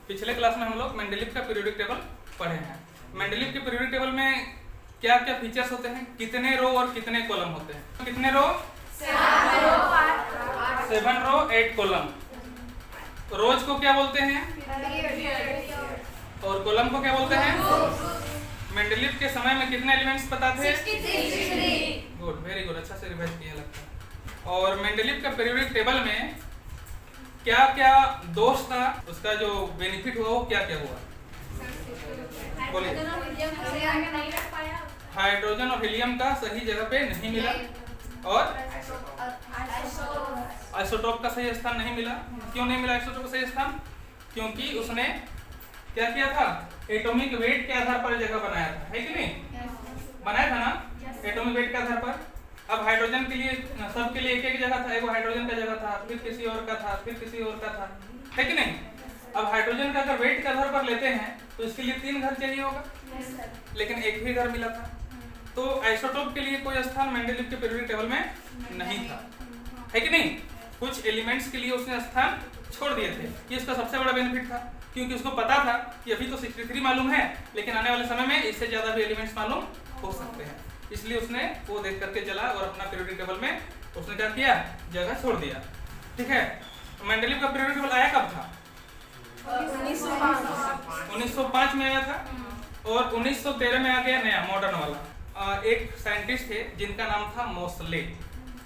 पिछले क्लास में हम लोग मेंडलीव का पीरियोडिक टेबल पढ़े हैं। मेंडलीव के पीरियोडिक टेबल में क्या क्या फीचर्स होते हैं, कितने रो और कितने कॉलम होते हैं? कितने रो? 7 रो 8 कॉलम। रोज को क्या बोलते हैं और कॉलम को क्या बोलते हैं? मेंडलीव के समय में कितने एलिमेंट्स पता थे? 63। गुड, वेरी गुड, अच्छा से रिवाइज किया लगता है। और मेंडलीव का पीरियोडिक टेबल में क्या क्या दोष था, उसका जो बेनिफिट हुआ वो क्या क्या हुआ? बोलिए। हाइड्रोजन और हीलियम का सही जगह पे नहीं मिला और आइसोटोप का सही स्थान नहीं मिला। क्यों नहीं मिला आइसोटोप का सही स्थान? क्योंकि उसने क्या किया था? एटॉमिक वेट के आधार पर जगह बनाया था, है कि नहीं? बनाया था ना, एटॉमिक वेट के आधार पर। अब हाइड्रोजन के लिए सबके लिए एक एक जगह था, एक हाइड्रोजन का जगह था, फिर किसी और का था, फिर किसी और का था, है कि नहीं? अब हाइड्रोजन का अगर वेट के आधार पर लेते हैं तो इसके लिए 3 घर चाहिए होगा, लेकिन एक ही घर मिला था। तो आइसोटोप के लिए कोई स्थान मेंडलीव के पीरियोडिक टेबल में नहीं था, है कि नहीं? कुछ एलिमेंट्स के लिए उसने स्थान छोड़ दिए थे। ये इसका सबसे बड़ा बेनिफिट था, क्योंकि उसको पता था कि अभी तो 63 मालूम है, लेकिन आने वाले समय में इससे ज्यादा भी एलिमेंट्स मालूम हो सकते हैं। इसलिए उसने वो देख करके चला और अपना पीरियोडिक टेबल में उसने क्या किया? जगह छोड़ दिया। ठीक है। मेंडलीव का पीरियोडिक टेबल आया कब था? 1905 में आया था और 1913 में आ गया नया मॉडर्न वाला। एक साइंटिस्ट थे जिनका नाम था मोसले।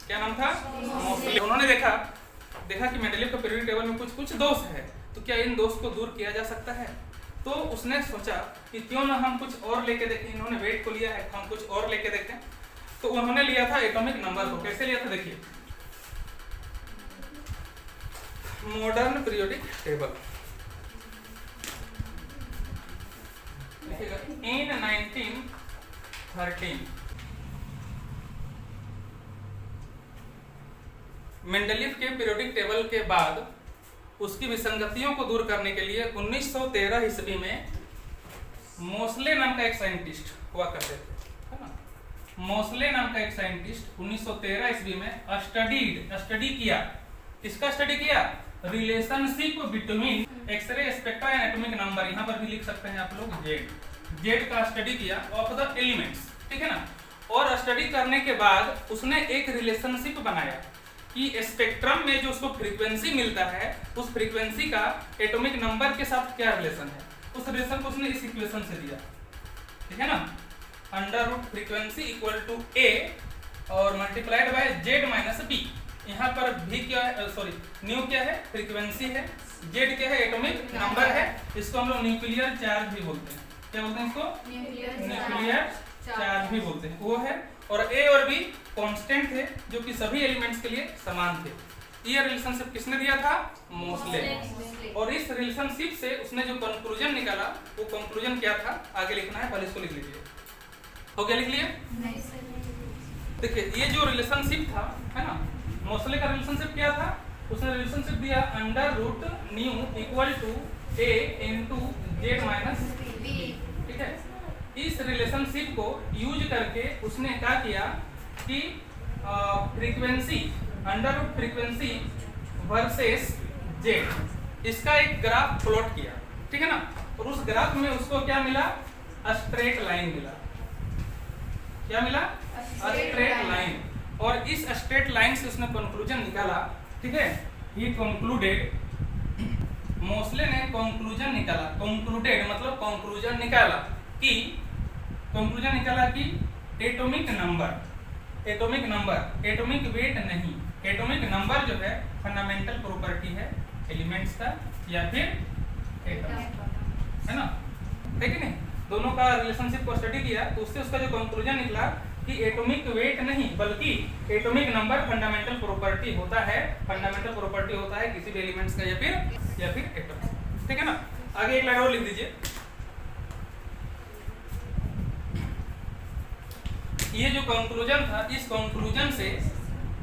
क्या नाम था? मोसले। उन्होंने देखा कि मेंडलीव का पीरियोडिक टेबल में कुछ दोष है, तो क्या इन दोष को दूर किया जा सकता है? तो उसने सोचा कि क्यों ना हम कुछ और लेके देखें। इन्होंने वेट को लिया है, हम कुछ और लेके देखें। तो उन्होंने लिया था एटॉमिक नंबर को। कैसे लिया था देखिए, मॉडर्न पीरियोडिक टेबल इन 1913। मेंडलीव के पीरियोडिक टेबल के बाद उसकी विसंगतियों को दूर करने के लिए 1913 ईस्वी में मोसले नाम का एक साइंटिस्ट हुआ करते थे, है ना? मोसले नाम का एक साइंटिस्ट 1913 ईस्वी में स्टडी किया। किसका स्टडी किया? Relationship between x ray spectra and atomic number. यहाँ पर भी लिख सकते हैं आप लोग जेड का स्टडी किया ऑफ द एलिमेंट्स, ठीक है ना? और स्टडी करने के बाद उसने एक रिलेशनशिप बनाया कि स्पेक्ट्रम में जो उसको फ्रीक्वेंसी मिलता है, उस फ्रीक्वेंसी का एटॉमिक नंबर के साथ क्या रिलेशन है। उस रिलेशन को उसने इस इक्वेशन से दिया, ठीक है ना? Under root frequency equal to A और multiplied by Z minus B. यहाँ पर भी क्या है, सॉरी, न्यू क्या है? फ्रीक्वेंसी है। जेड क्या है? एटॉमिक नंबर है। इसको हम लोग न्यूक्लियर चार्ज भी बोलते हैं। क्या बोलते हैं इसको? न्यूक्लियर चार्ज भी बोलते हैं, वो है। और ए और बी कांस्टेंट थे, जो कि सभी एलिमेंट्स के लिए समान थे। ये रिलेशनशिप किसने दिया था? मोसले। और इस रिलेशनशिप से उसने जो कंक्लूजन निकाला, वो कंक्लूजन क्या था आगे लिखना है, पहले इसको लिख लीजिए। हो गया? लिख लिए? देखिए, ये जो रिलेशनशिप था, है ना, मोसले का रिलेशनशिप क्या था? उसने रिलेशनशिप दिया under root nu equal to a into Z minus b, ठीक है? इस रिलेशनशिप को यूज करके उसने क्या किया कि frequency, under root frequency versus Z, इसका एक ग्राफ प्लॉट किया, ठीक है ना? और उस ग्राफ में उसको क्या मिला? स्ट्रेट लाइन मिला। क्या मिला? Straight line. और इस स्ट्रेट लाइन से उसने कंक्लूजन निकाला, ठीक है? ही कंक्लूडेड, मोसले ने कंक्लूजन निकाला। कंक्लूडेड मतलब कंक्लूजन निकाला कि एटॉमिक नंबर, एटॉमिक वेट नहीं, एटॉमिक नंबर जो है फंडामेंटल प्रॉपर्टी है एलिमेंट्स का या फिर एटम, है ना? है कि नहीं? दोनों का रिलेशनशिप को स्टडी किया तो उससे उसका जो कंक्लूजन निकला कि एटॉमिक वेट नहीं बल्कि एटॉमिक नंबर फंडामेंटल प्रॉपर्टी होता है। फंडामेंटल प्रॉपर्टी होता है किसी भी एलिमेंट्स का या फिर एटम, ठीक है ना? आगे एक लाइन और लिख दीजिए। ये जो कंक्लूजन था, इस कंक्लूजन से,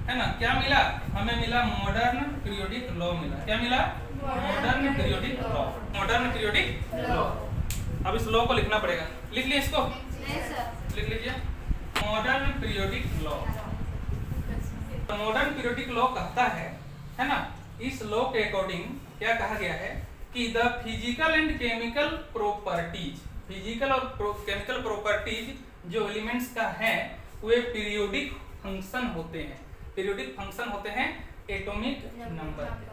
है ना, क्या मिला? हमें मिला मॉडर्न पीरियोडिक लॉ मिला। क्या मिला? Modern periodic law. Modern periodic law. अब इस लॉ को लिखना पड़ेगा। लिख लिए इसको? लिख लीजिए, modern periodic law. Modern periodic law कहता है ना, इस लॉ के अकॉर्डिंग क्या कहा गया है कि the physical and chemical properties, physical और केमिकल प्रॉपर्टीज जो एलिमेंट्स का है वे पीरियोडिक फंक्शन होते हैं। पीरियोडिक फंक्शन होते हैं एटॉमिक नंबर के।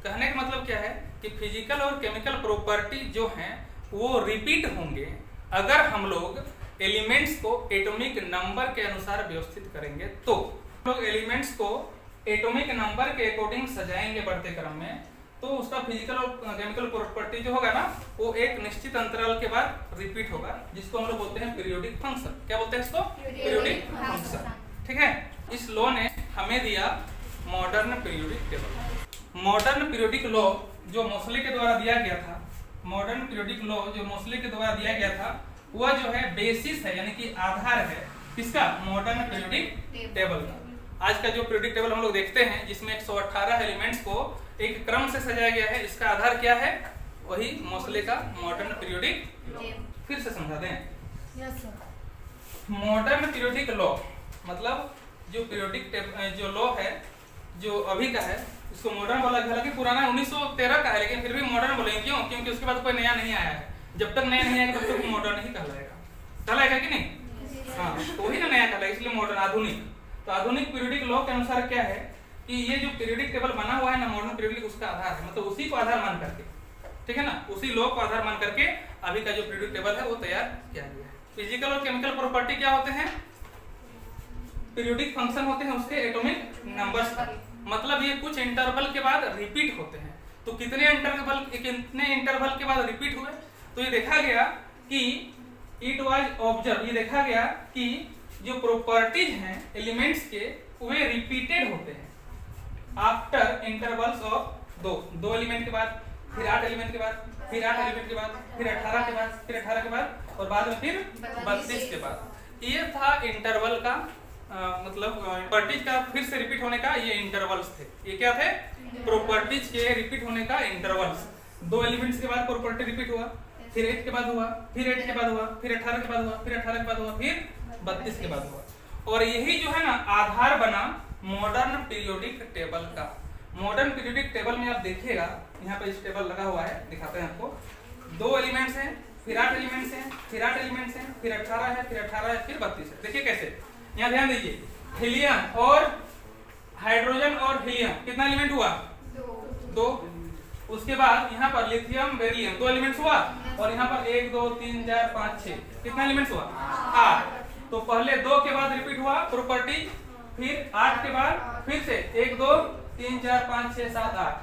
कहने का मतलब क्या है कि फिजिकल और केमिकल प्रॉपर्टी जो हैं वो रिपीट होंगे अगर हम लोग एलिमेंट्स को एटॉमिक नंबर के अनुसार व्यवस्थित करेंगे। तो लोग एलिमेंट्स को एटॉमिक नंबर के अकॉर्डिंग सजाएंगे बढ़ते क्रम में, तो उसका फिजिकल और केमिकल प्रॉपर्टी जो होगा ना वो एक निश्चित अंतराल के बाद रिपीट होगा, जिसको हम लोग बोलते हैं पीरियोडिक फंक्शन। क्या बोलते हैं इसको? Periodic function. ठीक है, इस लॉ ने हमें दिया modern periodic table. Modern periodic law जो मोसले के द्वारा दिया गया था, मॉडर्न पीरियोडिक लॉ जो मोसले के द्वारा दिया गया था वह जो है बेसिस है, यानी कि आधार है किसका? मॉडर्न पीरियोडिक टेबल का। आज का जो पीरियोडिक टेबल हम लोग देखते हैं जिसमें 118 एलिमेंट्स को एक क्रम से सजाया गया है, इसका आधार क्या है? वही मोसले का मॉडर्न पीरियोडिक। फिर से समझा दें। मॉडर्न पीरियोडिक लॉ मतलब जो पीरियोडिक जो लॉ है जो अभी का है इसको मॉडर्न बोला गया। हालांकि पुराना 1913 का है, लेकिन फिर भी मॉडर्न बोलेंगे। क्यों? क्योंकि उसके बाद कोई नया नहीं आया है। जब तक नया नहीं आएगा तब तक मॉडर्न ही कहलाएगा। कहलाएगा कि नहीं? हाँ, तो वही ना नया कहलाएगा, इसलिए मॉडर्न, आधुनिक। तो आधुनिक पीरियोडिक लॉ के अनुसार क्या है कि ये जो पीरियोडिक टेबल बना हुआ है ना मॉडर्न पीरियोडिक, उसका आधार है, मतलब उसी को आधार मान करके, ठीक है ना, उसी लॉ को आधार मान करके अभी का जो पीरियोडिक टेबल है वो तैयार किया गया है। फिजिकल और केमिकल प्रॉपर्टी क्या होते हैं? पीरियोडिक फंक्शन होते हैं उसके एटॉमिक नंबर्स का, मतलब ये कुछ इंटरवल के बाद रिपीट होते हैं। तो कितने इंटरवल के बाद रिपीट हुए? तो ये देखा गया कि इट वाज ऑब्जर्व, ये देखा गया कि जो प्रॉपर्टीज हैं एलिमेंट्स के वे रिपीटेड होते हैं आफ्टर इंटरवल्स ऑफ दो एलिमेंट के बाद, फिर 8 एलिमेंट के बाद, फिर 8 एलिमेंट के बाद, फिर 18 के बाद, फिर 18 के बाद और बाद में फिर 32 के बाद। ये था इंटरवल का मतलब प्रॉपर्टीज का फिर से रिपीट होने का ये इंटरवल्स थे। ये क्या थे? प्रॉपर्टीज के रिपीट होने का इंटरवल्स। 2 एलिमेंट्स के बाद प्रॉपर्टी रिपीट हुआ, फिर 8 के बाद हुआ, फिर 8 के बाद हुआ, फिर 18 के बाद हुआ, फिर 18 के बाद हुआ, फिर 32 के बाद हुआ। और यही जो है ना आधार बना मॉडर्न पीरियोडिक टेबल का। मॉडर्न पीरियोडिक टेबल में आप देखिएगा, यहाँ पे इस टेबल लगा हुआ है, दिखाते हैं आपको। 2 एलिमेंट्स हैं, फिर 8 एलिमेंट्स हैं, फिर 8 एलिमेंट्स हैं, फिर 18 है, फिर 18 है, फिर 32 है। देखिए कैसे, यहाँ ध्यान दीजिए, हीलियम और हाइड्रोजन और हीलियम कितना एलिमेंट हुआ? 2। उसके बाद यहाँ पर लिथियम बेरिलियम 2 एलिमेंट्स हुआ, और यहाँ पर 1 2 3 4 5 6 कितना एलिमेंट्स हुआ? 8। तो पहले 2 के बाद रिपीट हुआ प्रॉपर्टी, फिर 8 के बाद फिर से 1 2 3 4 5 6 7 8।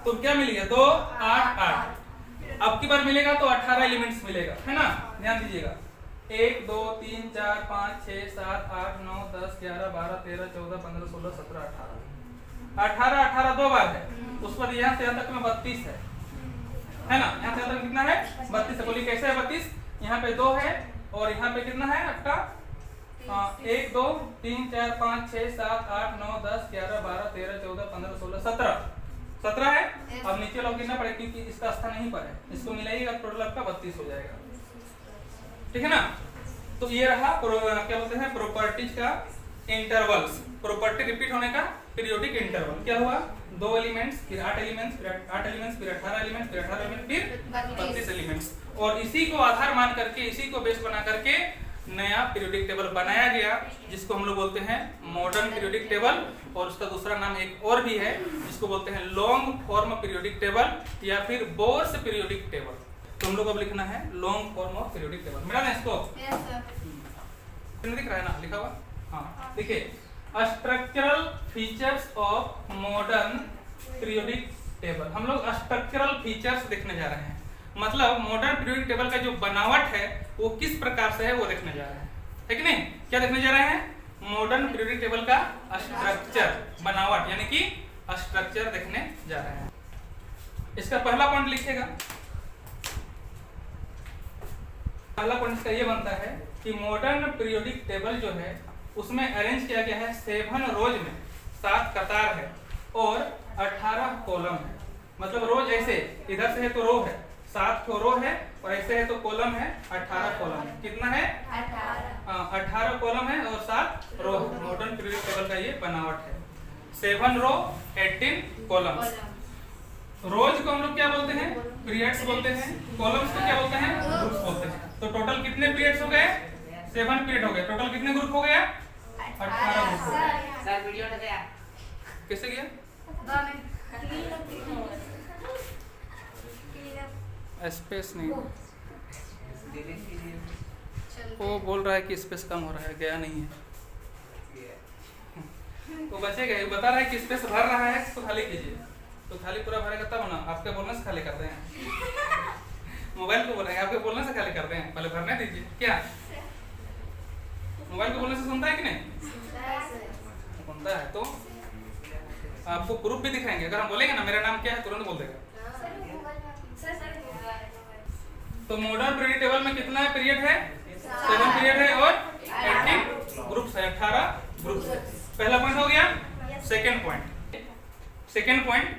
तो क्या मिल गया? 2 8 8। अब की बार मिलेगा तो 18 एलिमेंट्स मिलेगा, है ना? ध्यान दीजिएगा, 1 2 3 4 5 6 7 8 9 10 11 12 13 14 15 16 17 18 18 2 बार है। उस पर यहाँ से यहाँ तक में 32 है ना? यहाँ से यहाँ तक कितना है? 32 है। बोलिए कैसे है 32? यहाँ पे 2 है और यहाँ पे कितना है आपका? 1 2 3 4 5 6 7 8 9 10 11 12 13 14 15 16 17 है। अब नीचे लोग गिनना पड़ेगा क्योंकि इसका स्थान यहीं पर है, इसको मिलाइएगा टोटल आपका 32 हो जाएगा, ठीक है ना? तो ये रहा क्या बोलते हैं प्रॉपर्टीज का इंटरवल्स, प्रॉपर्टी रिपीट होने का पीरियोडिक इंटरवल। क्या हुआ? 2 एलिमेंट्स, फिर 8 एलिमेंट्स, फिर 8 एलिमेंट्स, फिर 18 एलिमेंट्स, फिर 18 एलिमेंट्स, फिर 32 एलिमेंट्स। और इसी को आधार मान करके, इसी को बेस बना करके नया पीरियोडिक टेबल बनाया गया, जिसको हम लोग बोलते हैं मॉडर्न पीरियोडिक टेबल। और उसका दूसरा नाम एक और भी है जिसको बोलते हैं लॉन्ग फॉर्म पीरियोडिक टेबल या फिर बोर्स पीरियोडिक टेबल। तो हम लोग अब लिखना है long form of periodic table. मेरा ना इसको दिख रहा है ना लिखा हुआ? हाँ, देखिए, structural features of modern periodic table. हम लोग स्ट्रक्चरल फीचर्स देखने जा रहे हैं, मतलब मॉडर्न पीरियोडिक टेबल का जो बनावट है वो किस प्रकार से है वो देखने जा रहे हैं, है कि नहीं? क्या देखने जा रहे हैं? मॉडर्न पीरियोडिक टेबल का स्ट्रक्चर, बनावट, यानी कि स्ट्रक्चर देखने जा रहे हैं। इसका पहला पॉइंट लिखिएगा। पहला पॉइंट इसका ये बनता है कि मॉडर्न पीरियोडिक टेबल जो है उसमें अरेंज किया गया है 7 रोज में, 7 कतार है और 18 कॉलम है। मतलब रोज ऐसे इधर से है तो रो है, 7 तो रो है, और ऐसे है तो कॉलम है, 18 कॉलम है। कितना है? 18 कॉलम है और 7 रो है। मॉडर्न पीरियोडिक टेबल का ये बनावट है। 7 रो 18 कॉलम्स। रोज को हम लोग क्या बोलते हैं? पीरियड्स बोलते हैं। कॉलम्स को क्या बोलते हैं? ग्रुप्स बोलते हैं। तो टोटल कितने पीरियड्स हो गए? 7 पीरियड हो गए। टोटल कितने ग्रुप हो गया? 18 ग्रुप। सर वीडियो लग गया कैसे गया? स्पेस नहीं, वो बोल रहा है कि स्पेस कम हो रहा है, गया नहीं है। तो बचेगा, ये बता रहा है कि स्पेस भर रहा है तो खाली कीजिए। तो खाली पूरा भरेगा तब ना, आपके बोलने से खाली करते हैं। मोबाइल को बोल रहे हैं, आपके बोलने से खाली करते हैं, पहले भरने दीजिए। क्या मोबाइल को बोलने से सुनता है कि नहीं? सुनता है। तो आपको प्रूफ भी दिखाएंगे। अगर हम बोलेंगे ना मेरा नाम क्या है, तुरंत बोल देगा। तो मॉडर्न पीरियड टेबल में कितना पीरियड है? 7 पीरियड है और 18 ग्रुप्स है, 18 ग्रुप्स है। पहला पॉइंट हो गया। सेकंड पॉइंट,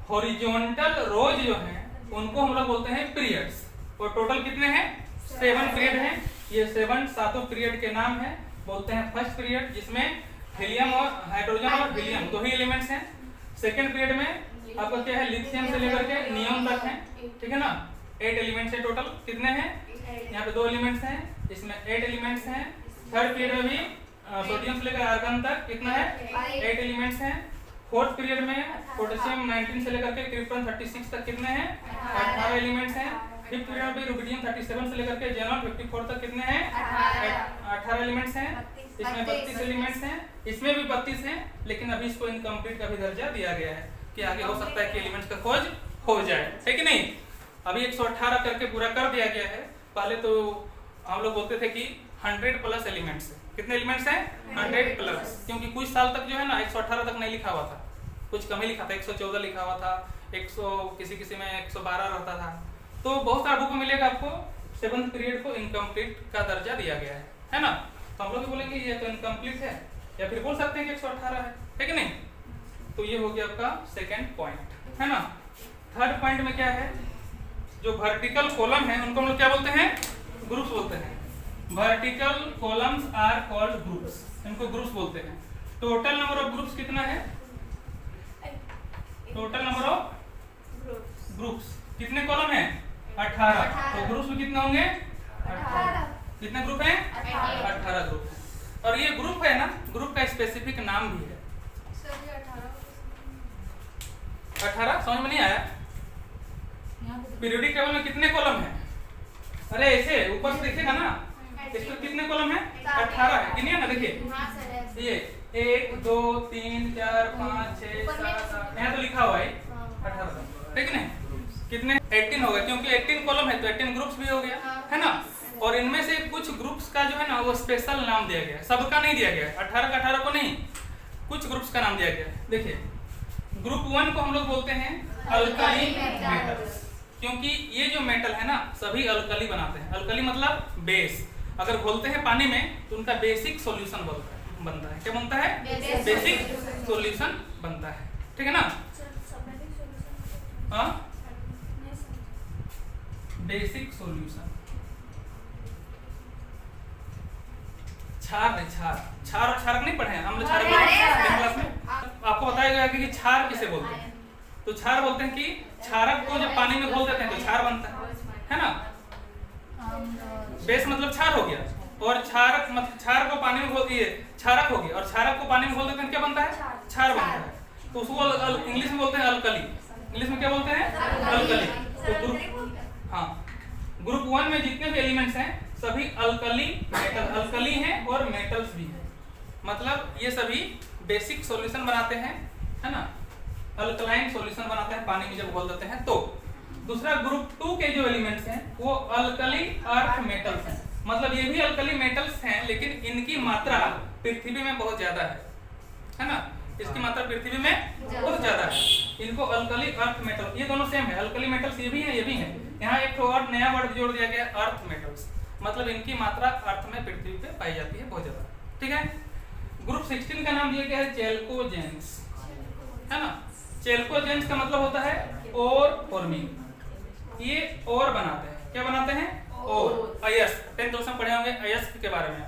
हॉरिजॉन्टल रोज जो है उनको हम लोग बोलते हैं पीरियड्स। और टोटल कितने हैं? 7 पीरियड हैं। ये 7 सातों पीरियड के नाम है। बोलते हैं फर्स्ट पीरियड, जिसमें हीलियम और हाइड्रोजन और हीलियम 2 ही एलिमेंट्स हैं। सेकंड पीरियड में आपका क्या है? लिथियम से लेकर के नियॉन तक है, ठीक है ना। 8 एलिमेंट्स है टोटल। कितने हैं? यहाँ पे 2 एलिमेंट्स हैं, इसमें 8 एलिमेंट्स हैं। थर्ड पीरियड में भी सोडियम से लेकर आर्गन तक कितना है? 8 एलिमेंट्स हैं। फोर्थ पीरियड में पोटेशियम 19 से लेकर के क्रिप्टन 36 तक कितने हैं? 18 एलिमेंट्स हैं। फिफ्थ पीरियड में रुबिडियम 37 से लेकर के जेनॉन 54 तक कितने हैं? 18 एलिमेंट्स हैं। इसमें 32 एलिमेंट्स हैं। इसमें भी 32 हैं, लेकिन अभी इसको इनकम्प्लीट का भी दर्जा दिया गया है कि आगे हो सकता है कि एलिमेंट्स का खोज हो जाए, है कि नहीं। अभी 118 करके पूरा कर दिया गया है। पहले तो हम लोग बोलते थे कि 100 प्लस एलिमेंट्स है। कितने एलिमेंट्स हैं? 100 प्लस, क्योंकि कुछ साल तक जो है ना 118 तक नहीं लिखा हुआ था, कुछ कम ही लिखा था। 114 लिखा हुआ था, 100 किसी में 112 रहता था। तो बहुत सारा बुक में मिलेगा आपको 7th पीरियड को इनकम्प्लीट का दर्जा दिया गया है ना। तो हम लोग भी बोलेंगे ये तो इनकम्प्लीट है, या फिर बोल सकते हैं कि 118 है कि नहीं। तो ये हो गया आपका सेकेंड पॉइंट, है ना। थर्ड पॉइंट में क्या है? जो वर्टिकल कॉलम है उनको हम लोग क्या बोलते हैं? ग्रुप्स बोलते हैं। Vertical columns are called groups, इनको ग्रुप्स बोलते हैं। टोटल नंबर ऑफ ग्रुप्स कितना है? टोटल नंबर ऑफ ग्रुप्स कितने कॉलम है? 18। तो ग्रुप्स में कितने होंगे? 18। कितने ग्रुप हैं? 18 ग्रुप है। और ये ग्रुप है ना, ग्रुप का स्पेसिफिक नाम भी है। 18 समझ में नहीं आया? पीरियोडिक टेबल में कितने कॉलम है? अरे ऐसे ऊपर से देखिएगा ना, इसमें कितने कॉलम है? 18 है। गिनिए ना, देखिए ये 1 2 3 4 5 6 7 8, यहाँ तो लिखा हुआ है 18, ठीक है। कितने? 18 हो गए, क्योंकि 18 कॉलम है तो 18 ग्रुप्स भी हो गया, है ना। और इनमें से कुछ ग्रुप्स का जो है ना वो स्पेशल नाम दिया गया है, सबका नहीं दिया गया है। 18 का 18 को नहीं, कुछ ग्रुप्स का नाम दिया गया है। देखिए ग्रुप 1 को हम लोग बोलते हैं अल्कली मेटल्स, क्योंकि ये जो मेटल है ना सभी अल्कली बनाते हैं। अल्कली मतलब बेस। अगर घोलते हैं पानी में तो उनका बेसिक सॉल्यूशन बनता है। क्या बनता है? बेसिक सॉल्यूशन बनता है, ठीक है ना। हाँ, बेसिक सॉल्यूशन। क्षार है, क्षार और क्षारक नहीं पढ़े हैं हम लोग? क्लास में आपको बताया गया कि क्षार किसे बोलते हैं। तो क्षार बोलते हैं कि क्षारक को जब पानी में घोल देते हैं तो क्षार बनता है ना। बेस मतलब क्षार हो गया, और क्षारक मतलब क्षार को पानी में घोल दिए क्षारक हो गया, और क्षारक को पानी में घोल देते हैं क्या बनता है? क्षार बनता है। तो उसको इंग्लिश में बोलते हैं अल्कली। इंग्लिश में क्या बोलते हैं? अल्कली। तो ग्रुप, हाँ, ग्रुप 1 में जितने भी एलिमेंट्स हैं सभी अल्कली मेटल, अल्कली हैं और मेटल्स भी हैं। मतलब ये सभी बेसिक सॉल्यूशन बनाते हैं, है ना। अल्कलाइन सॉल्यूशन बनाते हैं पानी में जब घोल देते हैं तो। दूसरा ग्रुप 2 के जो एलिमेंट्स हैं वो अल्कली अर्थ मेटल्स हैं। मतलब ये भी अल्कली मेटल्स हैं, लेकिन इनकी मात्रा पृथ्वी में बहुत ज्यादा है ना। इसकी मात्रा पृथ्वी में बहुत ज्यादा है। इनको अल्कली अर्थ मेटल, ये दोनों सेम है। अल्कली मेटल्स ये भी है, ये भी है। यहाँ एक और नया वर्ड जोड़ दिया गया, अर्थ मेटल्स। मतलब इनकी मात्रा अर्थ में पृथ्वी पे पाई जाती है बहुत ज्यादा, ठीक है। ग्रुप 16 का नाम दिया गया है चेल्कोजेंस, है ना। चेल्कोजेंस का मतलब होता है और फॉर्मिंग। ये और बनाते हैं, क्या बनाते हैं? और अयस्क। 10th क्लास में पढ़े होंगे अयस्क के बारे में।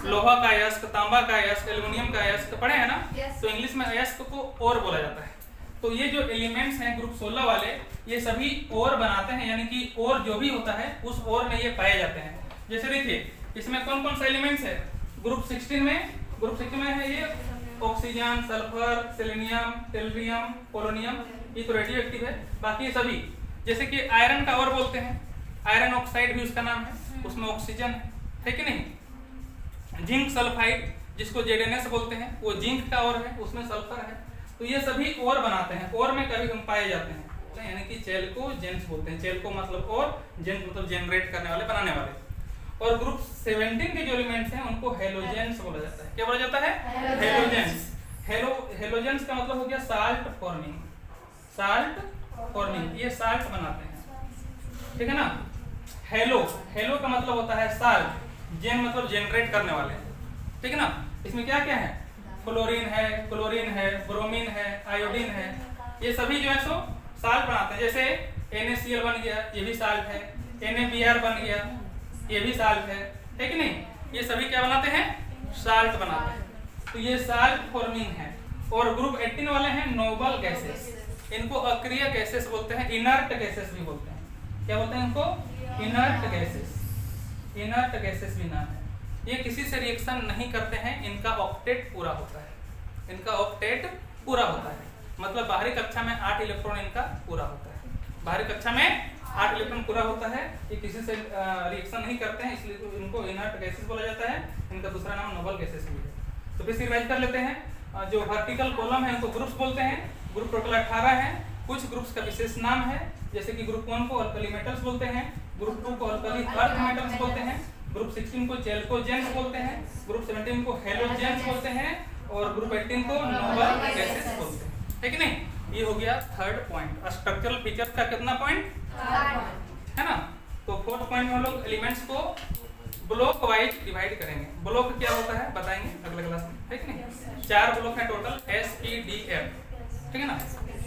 लोहा का अयस्क, तांबा का अयस्क, एल्युमिनियम का अयस्क पढ़े हैं ना। तो इंग्लिश में अयस्क को और बोला जाता है। तो ये जो एलिमेंट्स हैं ग्रुप 16 वाले, ये सभी और बनाते हैं, यानी कि और जो भी होता है उस और में ये पाए जाते हैं। जैसे देखिए इसमें कौन कौन सा एलिमेंट्स है ग्रुप 16 में है ये oxygen, sulphur, selenium, tellurium, polonium, ये तो रेडियो एक्टिव है। बाकी सभी जैसे कि आयरन का और बोलते हैं, आयरन ऑक्साइड भी उसका नाम है, उसमें ऑक्सीजन है कि नहीं। जिंक सल्फाइड जिसको जेडेनएस बोलते हैं, वो जिंक का और है, उसमें सल्फर है। तो ये सभी और बनाते हैं, और में कभी हम पाए जाते हैं, यानी कि चेल्कोजेंस बोलते हैं। चेल्को मतलब और, जेंस मतलब जनरेट करने वाले, बनाने वाले। और ग्रुप 17 के जो एलिमेंट्स हैं उनको हेलोजेंस बोला जाता है। क्या बोला जाता है? हेलोजेंस। हेलोजेंस का मतलब हो गया साल्ट फॉर्मिंग, साल्ट फॉर्मिंग, ये साल्ट बनाते हैं, ठीक है ना। हेलो का मतलब होता है साल्ट, जेन मतलब जनरेट करने वाले, ठीक है ना। इसमें क्या क्या है? फ्लोरीन है, क्लोरीन है, ब्रोमीन है, आयोडीन है, ये सभी जो है सो साल्ट बनाते हैं। जैसे NaCl बन गया, ये भी साल्ट है। NaBr बन गया, ये भी साल्ट है कि नहीं। ये सभी क्या बनाते हैं? साल्ट बनाते हैं। तो ये साल्ट फॉर्मिंग है। और ग्रुप 18 वाले हैं नोबल गैसेस, इनको अक्रिय गैसेस बोलते हैं, इनर्ट गैसेस भी बोलते हैं। क्या बोलते हैं इनको? इनर्ट गैसेस, इनर्ट गैसेस भी नाम है। ये किसी से रिएक्शन नहीं करते हैं, इनका ऑक्टेट पूरा होता है, इनका ऑक्टेट पूरा होता है, मतलब बाहरी कक्षा में 8 इलेक्ट्रॉन इनका पूरा होता है, बाहरी कक्षा में 8 इलेक्ट्रॉन पूरा होता है। ये किसी से रिएक्शन नहीं करते हैं, इसलिए तो इनको इनर्ट गैसेस बोला जाता है। इनका दूसरा नाम नोबल गैसेस भी है। तो फिर से रिवाइज कर लेते हैं। जो वर्टिकल कॉलम है उनको ग्रुप्स बोलते हैं। ग्रुप टोटल 18 है। कुछ ग्रुप्स का विशेष नाम है, जैसे कि ग्रुप 1 को अल्कली मेटल्स बोलते हैं, ग्रुप 2 को अल्कली अर्थ मेटल्स बोलते हैं, ग्रुप 16 को चेल्कोजेंस बोलते हैं, ग्रुप 17 को हेलोजेंस बोलते हैं, और ग्रुप 18 को नोबल गैसेस बोलते हैं, है कि नहीं। ये हो गया थर्ड पॉइंट। स्ट्रक्चरल फीचर्स का कितना पॉइंट है ना। तो फोर्थ पॉइंट में हम लोग एलिमेंट्स को ब्लॉक वाइज डिवाइड करेंगे। ब्लॉक क्या होता है बताएंगे अगले क्लास में, है कि नहीं। 4 ब्लॉक है टोटल, SPDF, ठीक है ना।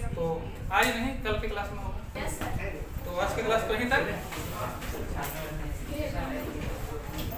तो आज नहीं, कल के क्लास में होगा। तो आज की क्लास तो यहीं तक।